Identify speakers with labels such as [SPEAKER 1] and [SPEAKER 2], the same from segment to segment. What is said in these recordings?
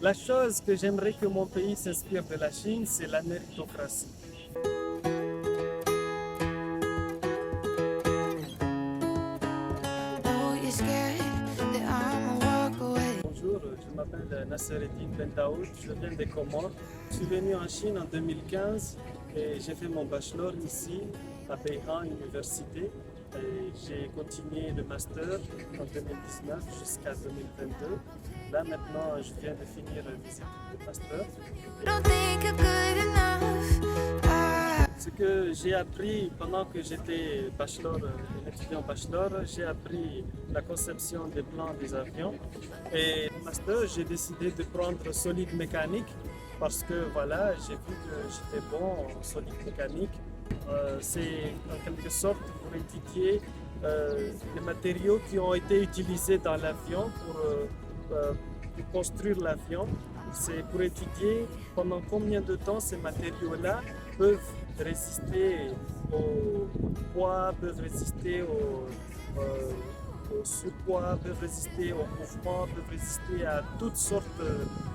[SPEAKER 1] La chose que j'aimerais que mon pays s'inspire de la Chine, c'est la méritocratie.
[SPEAKER 2] know you're scared that I'ma walk away.
[SPEAKER 1] Bonjour, je m'appelle Nassereddine Bentaoud, je viens des Comores. Je suis venu en Chine en 2015 et j'ai fait mon bachelor ici à Beihang Université. Et j'ai continué le master en 2019 jusqu'à 2022. Là maintenant, je viens de finir mes études de master.
[SPEAKER 2] Don't think you're good enough.
[SPEAKER 1] Ce que j'ai appris pendant que j'étais bachelor, étudiant bachelor, j'ai appris la conception des plans des avions. Et au master, j'ai décidé de prendre solide mécanique parce que voilà, j'ai vu que j'étais bon en solide mécanique. C'est en quelque sorte pour étudier les matériaux qui ont été utilisés dans l'avion pour construire l'avion. C'est pour étudier pendant combien de temps ces matériaux-là peuvent résister au poids, peuvent résister au surpoids, peuvent résister au mouvement, peuvent résister à toutes sortes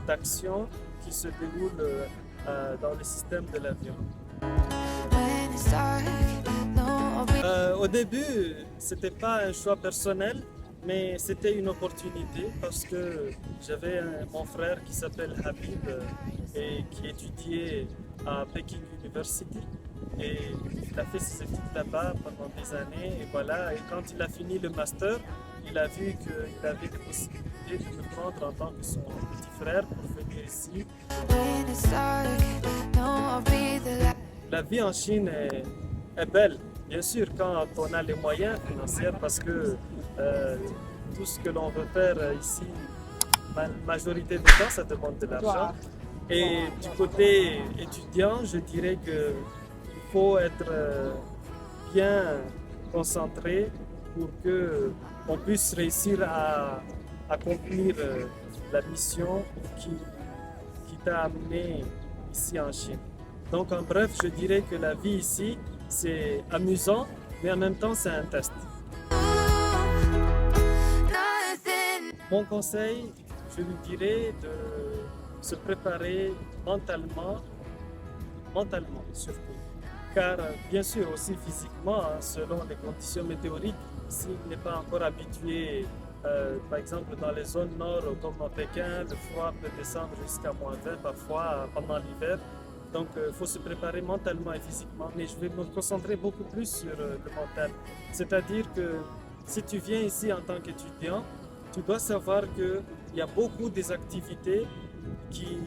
[SPEAKER 1] d'actions qui se déroulent dans le système de l'avion.
[SPEAKER 2] When it's dark, no, I'll be
[SPEAKER 1] Au début, c'était pas un choix personnel, mais c'était une opportunité parce que j'avais mon frère qui s'appelle Habib et qui étudiait à Peking University et il a fait ses études là-bas pendant des années et voilà. Et quand il a fini le master, il a vu qu'il avait des possibilités de me prendre en tant que son petit frère pour venir ici.
[SPEAKER 2] when it's dark, no, I'll be the light.
[SPEAKER 1] La vie en Chine est belle, bien sûr, quand on a les moyens financiers, parce que tout ce que l'on veut faire ici, la majorité du temps, ça demande de l'argent. Et du côté étudiant, je dirais qu'il faut être bien concentré pour qu'on puisse réussir à accomplir la mission qui t'a amené ici en Chine. Donc en bref, je dirais que la vie ici, c'est amusant, mais en même temps, c'est un test.
[SPEAKER 2] Nothing.
[SPEAKER 1] Mon conseil, je lui dirais de se préparer mentalement surtout. Car bien sûr aussi physiquement, hein, selon les conditions météoriques, s'il n'est pas encore habitué, par exemple dans les zones nord comme à Pékin, le froid peut descendre jusqu'à -20 parfois pendant l'hiver. Donc il faut se préparer mentalement et physiquement, mais je vais me concentrer beaucoup plus sur le mental. C'est-à-dire que si tu viens ici en tant qu'étudiant, tu dois savoir qu'il y a beaucoup des activités qui,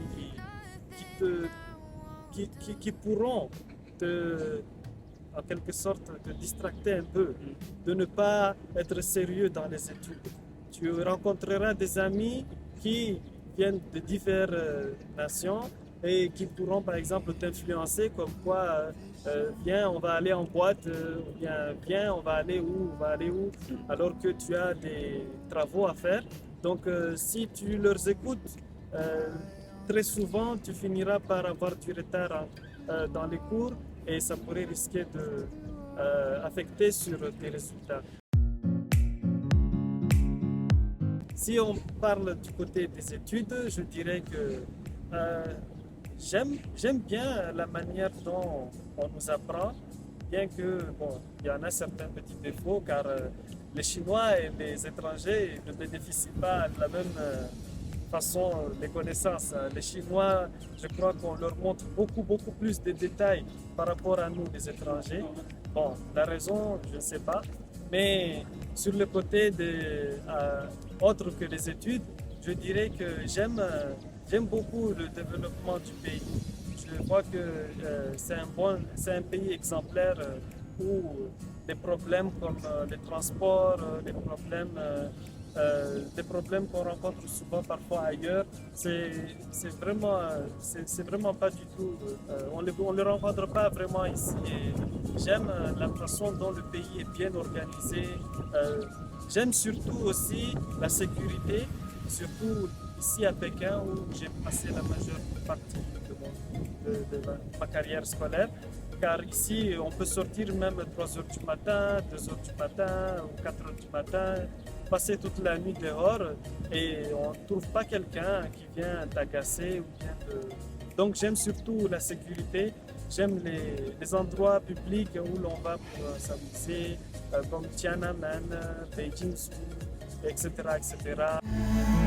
[SPEAKER 1] qui pourront te, en quelque sorte, te distracter un peu, de ne pas être sérieux dans les études. Tu rencontreras des amis qui viennent de diverses nations et qui pourront par exemple t'influencer comme quoi viens on va aller en boîte ou bien viens on va aller où alors que tu as des travaux à faire. Donc si tu leur écoutes très souvent tu finiras par avoir du retard dans les cours et ça pourrait risquer de affecter sur tes résultats. Si on parle du côté des études, je dirais que j'aime bien la manière dont on nous apprend, bien que bon, il y en a certains petits défauts car les Chinois et les étrangers ne bénéficient pas de la même façon des connaissances. Les Chinois, je crois qu'on leur montre beaucoup plus de détails par rapport à nous, les étrangers. Bon, la raison, je ne sais pas, mais sur le côté autre que les études, je dirais que j'aime beaucoup le développement du pays. Je vois que c'est un pays exemplaire où des problèmes comme les transports, des problèmes qu'on rencontre souvent parfois ailleurs, c'est vraiment pas du tout, on ne le rencontre pas vraiment ici. Et j'aime la façon dont le pays est bien organisé. J'aime surtout aussi la sécurité, surtout ici à Pékin où j'ai passé la majeure partie de ma carrière scolaire. Car ici, on peut sortir même 3 heures du matin, 2 heures du matin ou 4 heures du matin. passer toute la nuit dehors et on ne trouve pas quelqu'un qui vient t'agacer ou bien Donc j'aime surtout la sécurité, j'aime les endroits publics où l'on va pour s'amuser, comme Tiananmen, Beijing Zoo, etc., etc.